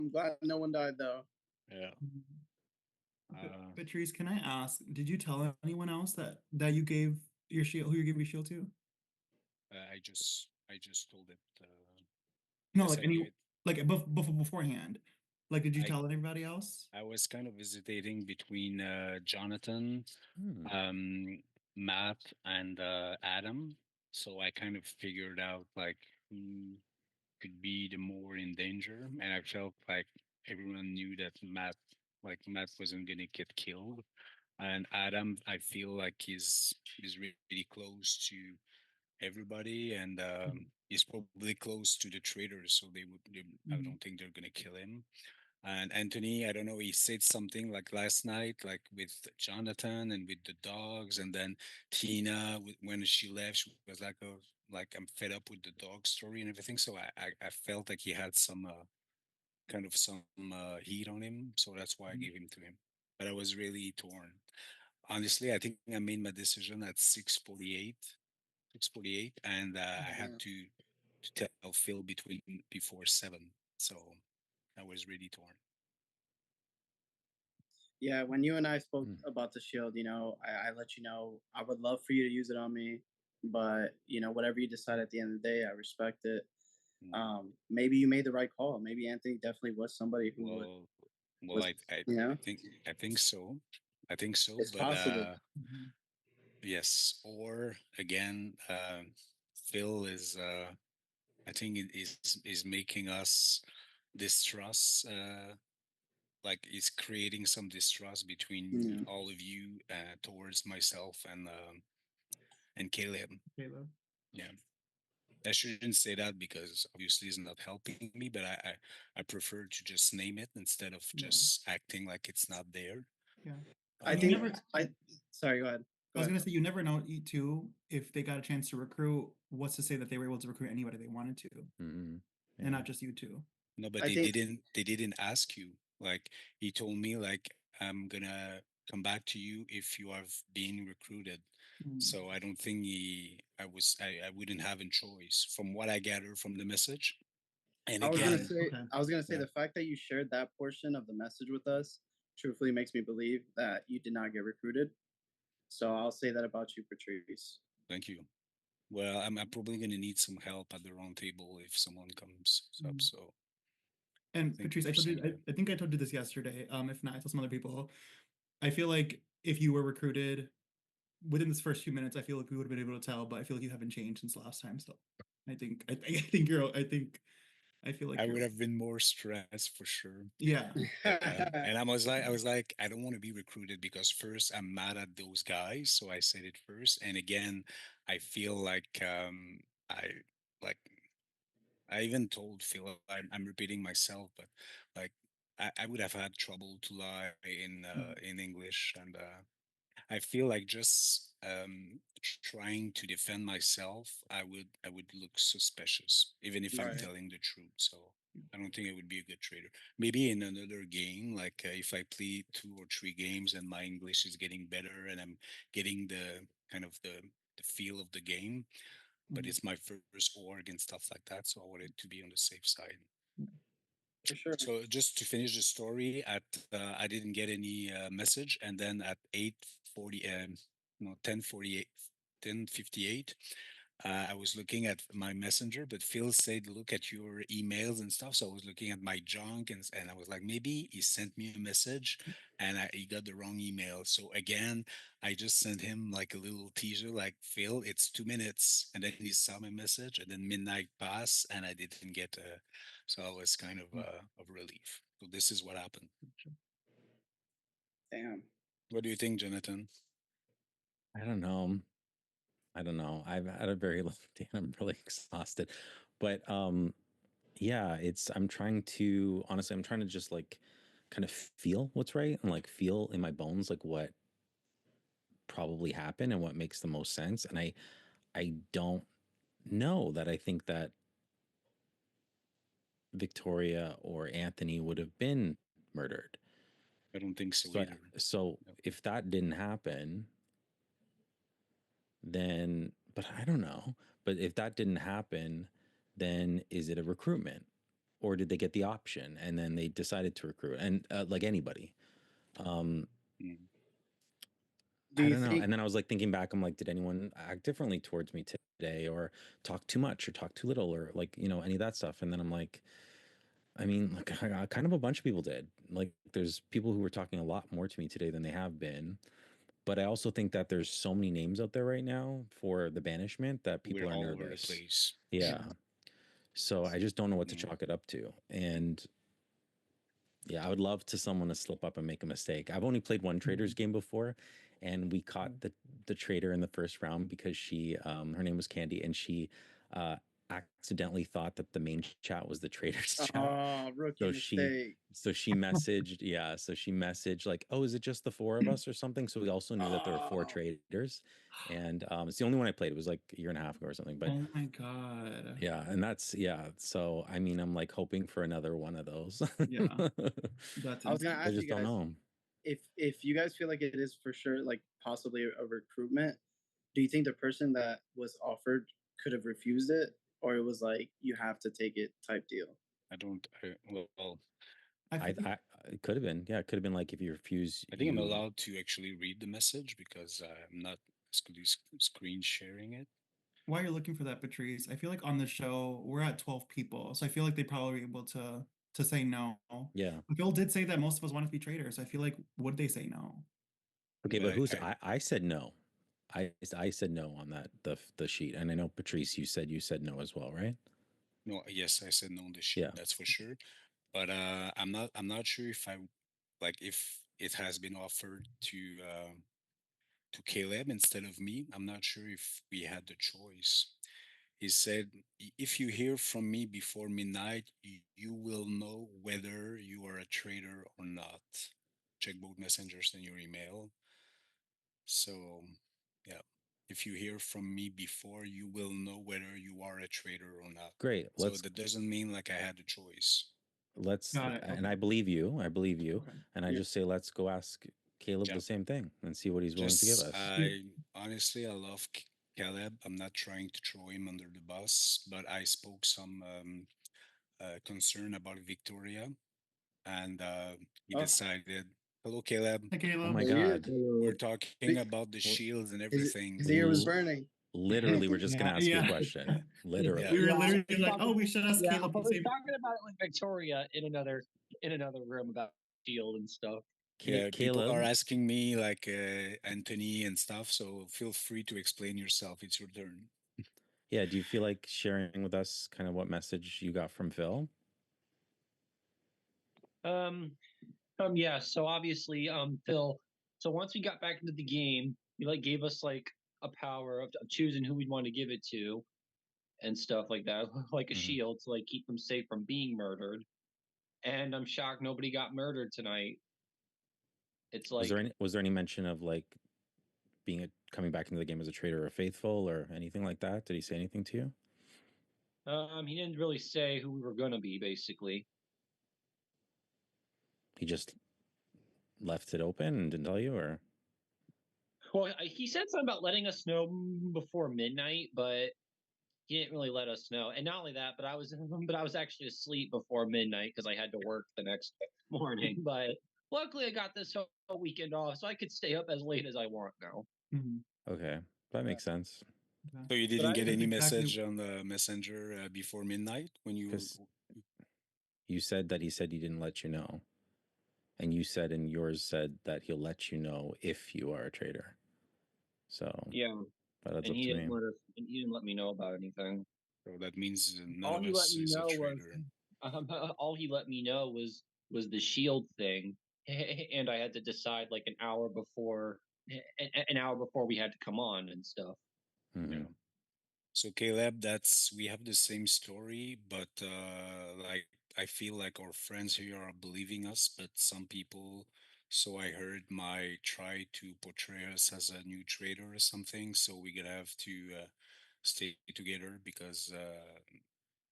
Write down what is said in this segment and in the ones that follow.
I'm glad no one died though. Yeah. Mhm. But Uh, Patrice, can I ask, did you tell anyone else that you gave your shield, who you gave your shield to? I just told it. No, Yes, like I any gave it. like beforehand. Like, did you I tell anybody else? I was kind of hesitating between Jonathan, Hmm. um, Matt, and Adam. So I kind of figured out like who could be the more in danger, and I felt like everyone knew that Matt wasn't gonna get killed, and Adam, I feel like he's really close to everybody, and he's probably close to the traitors, so I Mhm. don't think they're gonna kill him. And Anthony, I don't know, he said something like last night, like with Jonathan and with the dogs, and then Tina, when she left, she was like, "Oh, like I'm fed up with the dog story and everything." So I felt like he had some kind of some heat on him, so that's why I gave him to him. But I was really torn. Honestly, I think I made my decision at 6:48, and I had Yeah. to tell Phil between before 7. So I was really torn. Yeah, when you and I spoke Hmm. about the shield, I let you know I would love for you to use it on me, but whatever you decide at the end of the day, I respect it. Mm. Maybe you made the right call. Maybe Anthony definitely was somebody who would Well, well, was I, I, you I know think, I think so. I think so. it's But possible. Mhm. yes, or again, Phil is, I think it is making us distrust. Like it's creating some distrust between Yeah. all of you towards myself and Caleb. Caleb. Yeah. I shouldn't say that because obviously it's not helping me, but I prefer to just name it instead of Yeah. just acting like it's not there. Yeah. I And you Uh, think never, I sorry, go ahead. I Go was ahead. gonna say, you never know too if they got a chance to recruit, what's to say that they were able to recruit anybody they wanted to, Hmm. and Yeah. not just you two. no, but I they think didn't ask you. Like he told me like I'm gonna come back to you if you have been recruited. Mm. So I don't think I wouldn't have a choice from what I gather from the message. And I was gonna Got it. again, say Okay. I was gonna say yeah, the fact that you shared that portion of the message with us truthfully makes me believe that you did not get recruited. So I'll say that about you, Patrice. thank you. Well, I'm probably gonna need some help at the round table if someone comes up. Mm. So And thank you Patrice, I for told you, saying that. I think I told you this yesterday. If not, I told some other people. I feel like if you were recruited within this first few minutes, I feel like we would have been able to tell, but I feel like you haven't changed since last time. So I think you're, I feel like I would you're, have been more stressed for sure. yeah. And I was like, I don't want to be recruited because first I'm mad at those guys, so I said it first. And again, I feel like like I even told Phil I'm repeating myself, but like I would have had trouble to lie in English, and I feel like just trying to defend myself, I would look suspicious, even if I'm Right. telling the truth. So I don't think I would be a good trader. Maybe in another game, like if I play 2 or 3 games and my English is getting better and I'm getting the kind of the feel of the game, but Mhm. it's my first org and stuff like that. So I wanted to be on the safe side. For sure. So just to finish the story, I didn't get any message, and then at 8:40, no 10:48, 10:58, I was looking at my messenger, but Phil said look at your emails and stuff. So I was looking at my junk, and I was like maybe he sent me a message, and he got the wrong email. So again, I just sent him like a little teaser, like Phil, it's 2 minutes, and then he saw my message, and then midnight passed, and I didn't get a so I was kind of relief. So this is what happened. Damn. What do you think, Jonathan? I don't know. I don't know. I've had a very long day and I'm really exhausted. But yeah, I'm trying to honestly, I'm trying to just like kind of feel what's right and like feel in my bones like what probably happened and what makes the most sense. And I don't know that I think that Victoria or Anthony would have been murdered. I don't think so So either. so Yep. if that didn't happen, then but I don't know. But if that didn't happen, then is it a recruitment? or did they get the option and then they decided to recruit? And like anybody, Mm. Do I you don't know. think And then I was like thinking back, I'm like, did anyone act differently towards me today, or talk too much, or talk too little, or like, you know, any of that stuff? And then I'm like, I mean, like, kind of a bunch of people did. Like, there's people who were talking a lot more to me today than they have been. But I also think that there's so many names out there right now for the banishment that people We're are all over the nervous. place. Yeah. So I just don't know what to Mm. chalk it up to. And yeah, I would love to someone to slip up and make a mistake. I've only played one Traitors game before, and we caught the traitor in the first round because she her name was Candy, and she uh accidentally thought that the main chat was the Traitors chat. oh, rookie So she mistake. so she messaged, yeah, so she messaged like, "Oh, is it just the four of us or something?" So we also knew that there were four Oh, Traitors. And it's the only one I played. It was like a year and a half ago or something. But Oh my god. yeah, and that's yeah. So I mean, I'm like hoping for another one of those. Yeah. That's I was gonna insane. I ask just you don't guys know. if you guys feel like it is for sure like possibly a recruitment. Do you think the person that was offered could have refused it, or it was like you have to take it type deal? I don't. Well, I feel like It could have been, yeah, it could have been like if you refuse, I think I'm you. allowed to actually read the message because I'm not screen sharing it. while you're looking for that, Patrice, I feel like on the show we're at 12 people, so I feel like they probably were able to say no. Yeah. But Phil did say that most of us wanted to be traders. I feel like would they say no? Okay, but who's I I said no. I said no on that the sheet, and I know Patrice, you said no as well, right? no. Yes, I said no on the sheet. Yeah. That's for sure. But I'm not sure if I like if it has been offered to Caleb instead of me. I'm not sure if we had the choice. He said, If you hear from me before midnight, you will know whether you are a traitor or not. Check both messengers and your email. So, yeah, if you hear from me before, you will know whether you are a traitor or not. Great. So that doesn't mean like I had a choice. Got it. And Okay. I believe you. I believe you. Okay. And I Yeah. just say let's go ask Caleb Yeah, the same thing and see what he's willing to give just us. Yeah. I honestly I love Caleb. I'm not trying to throw him under the bus, but I spoke some concern about Victoria, and he Oh, decided, "Hello, Caleb. Hey, Oh Caleb. my there he is. God. We're Hello. talking Vic- about the We're shields and His everything." his ear was l- burning. literally we're just gonna Yeah, ask you a yeah. question. Yeah, We Literally. were Yeah, I literally was like, oh, talking. we should ask Yeah, I Caleb the was same. talking about it with Victoria in another room about Shield and stuff. yeah. People are Caleb, asking me like Anthony and stuff, so feel free to explain yourself. It's your turn. yeah, do you feel like sharing with us kind of what message you got from Phil? Um, yeah. So obviously, Phil. So once we got back into the game, he like gave us like a power of choosing who we'd want to give it to and stuff like that, like a Hmm. shield to like keep them safe from being murdered. And I'm shocked nobody got murdered tonight. It's like Was there any mention of like coming back into the game as a traitor or faithful or anything like that? Did he say anything to you? he didn't really say who we were gonna be, basically. He just left it open and didn't tell you, or Well, he said something about letting us know before midnight, but he didn't really let us know. And not only that, but I was actually asleep before midnight because I had to work the next morning. But luckily, I got this whole weekend off, so I could stay up as late as I want now. Mhm. okay, that makes sense. Okay. So you But didn't I get That's any exactly. message on the messenger before midnight when you Because you said that he said he didn't let you know, and you said and yours said that he'll let you know if you are a traitor. So yeah, that adds and up to me. he didn't let me know about anything. so that means none All of he let us me is a know was traitor. all he let me know was the shield thing, and I had to decide like an hour before we had to come on and stuff. Hmm. Yeah. So Caleb, that's we have the same story, but like I feel like our friends here are believing us, but some people. So I heard my try to portray us as a new traitor or something. So we're gonna have to stay together because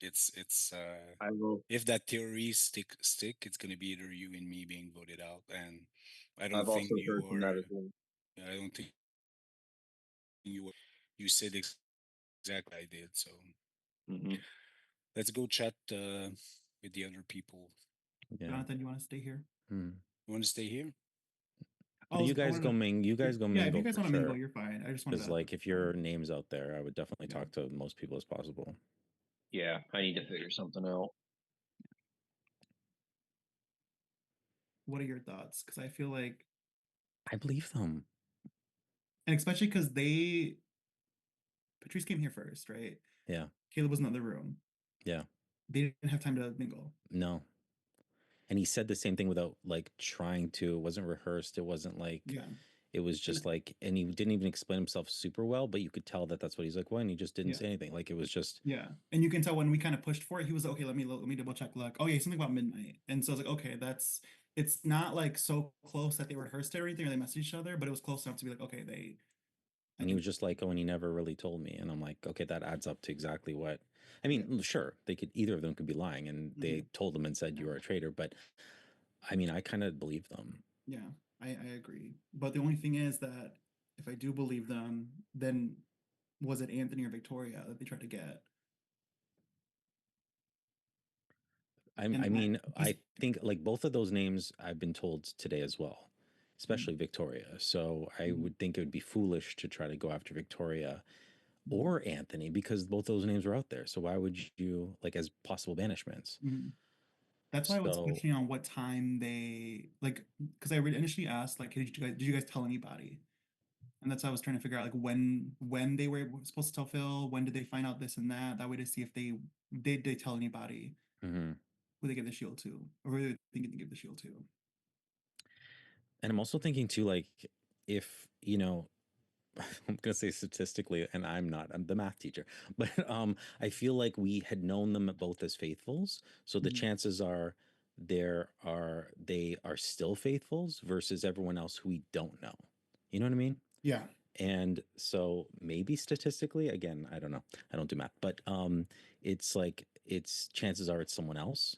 it's I will. if that theory stick, it's gonna be either you and me being voted out, and I don't I've think also heard you from are. that as well. I don't think you said exactly I did. So Hmm. let's go chat. with the other people. Yeah. Jonathan, you want to stay here? Hmm. You want to stay here? Oh, You guys go mingle. You guys go Yeah, if mingle you guys for want to mingle, sure. you're fine. I just wanted Because to like if your name's out there, I would definitely Yeah. talk to most people as possible. Yeah, I need to figure something out. What are your thoughts? Because I feel like, I believe them. and especially because Patrice came here first, right? Yeah. Caleb was in the other room. Yeah. They didn't have time to mingle. No. And he said the same thing without like trying to. It wasn't rehearsed. It wasn't like. Yeah. It was just like, and he didn't even explain himself super well, but you could tell that that's what he's like. Well, and he just didn't say anything. Like it was just. Yeah, and you can tell when we kind of pushed for it, he was like, okay, let me double check. Like, oh yeah, something about midnight, and so I was like, okay, it's not like so close that they rehearsed it or anything or they messaged each other, but it was close enough to be like, okay, they. And he was just like, oh, and he never really told me, and I'm like, okay, that adds up to exactly what. I mean, sure, they could either of them could be lying, and they told him and said you are a traitor, but I mean, I kind of believe them. Yeah, I agree, but the only thing is that if I do believe them, then was it Anthony or Victoria that they tried to get? I mean, I think like both of those names I've been told today as well, especially Victoria. So I would think it would be foolish to try to go after Victoria or Anthony because both those names were out there. So why would you like as possible banishments? That's why I was questioning on what time they like, because I initially asked like, did you guys tell anybody? And that's why I was trying to figure out like when they were supposed to tell Phil, when did they find out this and that? That way to see if they did they tell anybody who they give the shield to, or who they thinking to give the shield to. And I'm also thinking too, like if you know, I'm gonna say statistically, and I'm not, I'm the math teacher, but I feel like we had known them both as faithfuls, so the chances are they are still faithfuls versus everyone else who we don't know. You know what I mean? Yeah. And so maybe statistically, again, I don't know, I don't do math, but it's like it's chances are it's someone else,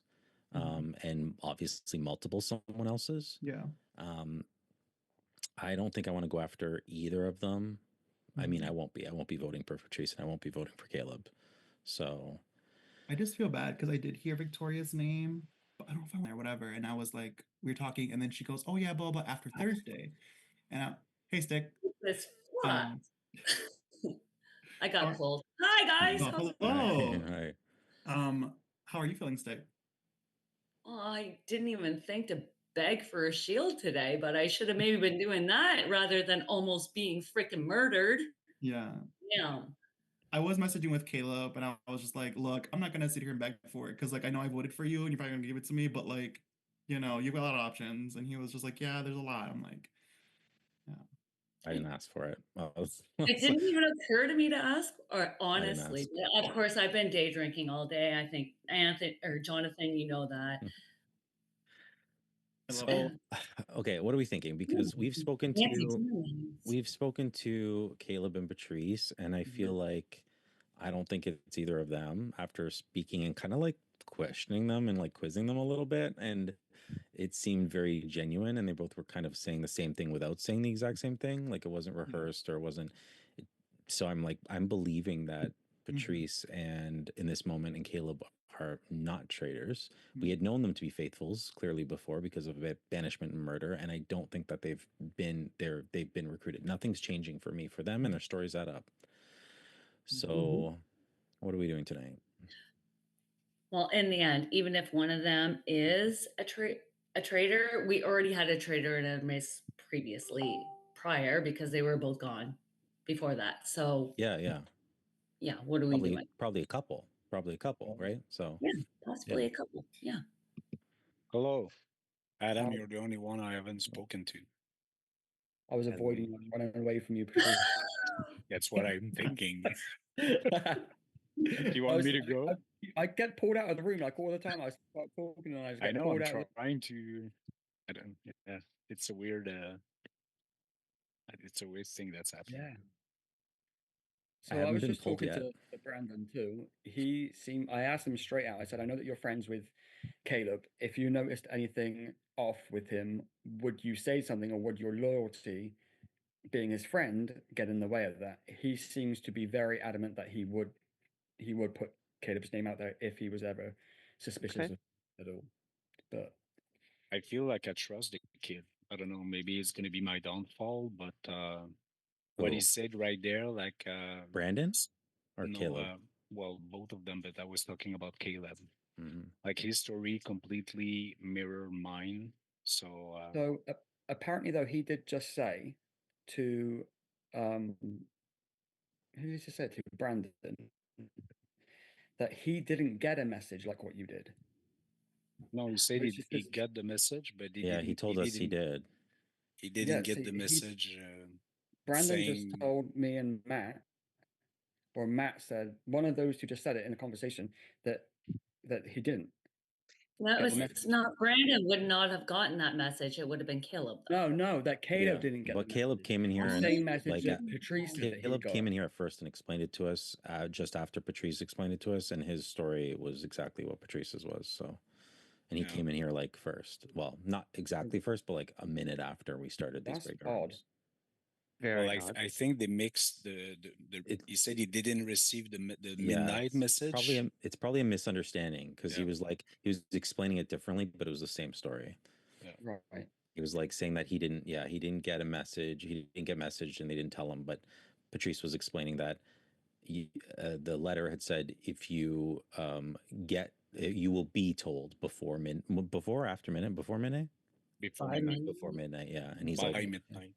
and obviously multiple someone else's. Yeah. I don't think I want to go after either of them. I mean, I won't be voting for Patrice and I won't be voting for Caleb. So I just feel bad because I did hear Victoria's name, but I don't know if I went or whatever. And I was like, we were talking, and then she goes, "Oh yeah, blah blah." After Thursday, and hey, Stick. This what? I got cold. Hi guys. Hello. Hi. How are you feeling, Stick? Oh, I didn't even think to beg for a shield today, but I should have maybe been doing that rather than almost being freaking murdered. Yeah. Yeah. I was messaging with Caleb, and I was just like, "Look, I'm not gonna sit here and beg for it because, like, I know I voted for you, and you're probably gonna give it to me, but like, you know, you've got a lot of options." And he was just like, "Yeah, there's a lot." I'm like, "Yeah." I didn't ask for it. It didn't even occur to me to ask, or honestly. ask. Of course, I've been day drinking all day. I think Anthony or Jonathan, you know that. So, okay, what are we thinking? Because we've spoken to Caleb and Patrice, and I feel like I don't think it's either of them after speaking and kind of like questioning them and like quizzing them a little bit, and it seemed very genuine, and they both were kind of saying the same thing without saying the exact same thing, like it wasn't rehearsed or it wasn't. So I'm believing that Patrice and in this moment and Caleb are not traitors. We had known them to be faithfuls clearly before because of banishment and murder, and I don't think that they've been recruited. Nothing's changing for me for them, and their stories add up. So, what are we doing tonight? Well, in the end, even if one of them is a traitor, we already had a traitor in a miss previously prior because they were both gone before that. So yeah. What are we doing? Probably a couple, right? So yeah, possibly a couple. Yeah. Hello, Adam. You're the only one I haven't spoken to. I was avoiding you, running away from you, Patrice. That's what I'm thinking. Do you want me to go? I get pulled out of the room like all the time. I start talking and I just get pulled out. I'm trying to. I don't. Yeah, it's a weird. It's a weird thing that's happening. Yeah. So I was just talking to Brandon too. I asked him straight out. I said, I know that you're friends with Caleb. If you noticed anything off with him, would you say something, or would your loyalty, being his friend, get in the way of that? He seems to be very adamant that he would put Caleb's name out there if he was ever suspicious at all. But I feel like I trust the kid. I don't know. Maybe it's gonna be my downfall, but what he Who? said right there, like Brandon or no, Caleb? well, both of them, but I was talking about Caleb. Mhm. Like his story completely mirror mine. So so apparently, though, he did just say to who did he just say to Brandon that he didn't get a message like what you did. no, he said Which is he just, got the message, but Yeah, he told us he did. He didn't yeah. get See, the message Brandon just saying told me and Matt, or Matt said one of those two just said it in a conversation that he didn't. That Get was the message. not Brandon would not have gotten that message. It would have been Caleb. Though. No, that Caleb didn't get. But the Caleb message. came in here The and same message like that Patrice said that he Caleb got. came in here at first and explained it to us just after Patrice explained it to us, and his story was exactly what Patrice's was. So, and he came in here like first. Well, not exactly first, but like a minute after we started these That's break odd. rooms. well, I think they mixed the he said he didn't receive the midnight message. It's probably a misunderstanding because he was explaining it differently, but it was the same story. Yeah. Right. He was like saying that he didn't get a message. He didn't get messaged and they didn't tell him. But Patrice was explaining that the letter had said if you you will be told before or after midnight before midnight. Before midnight. Before midnight, yeah. And he's by like, midnight.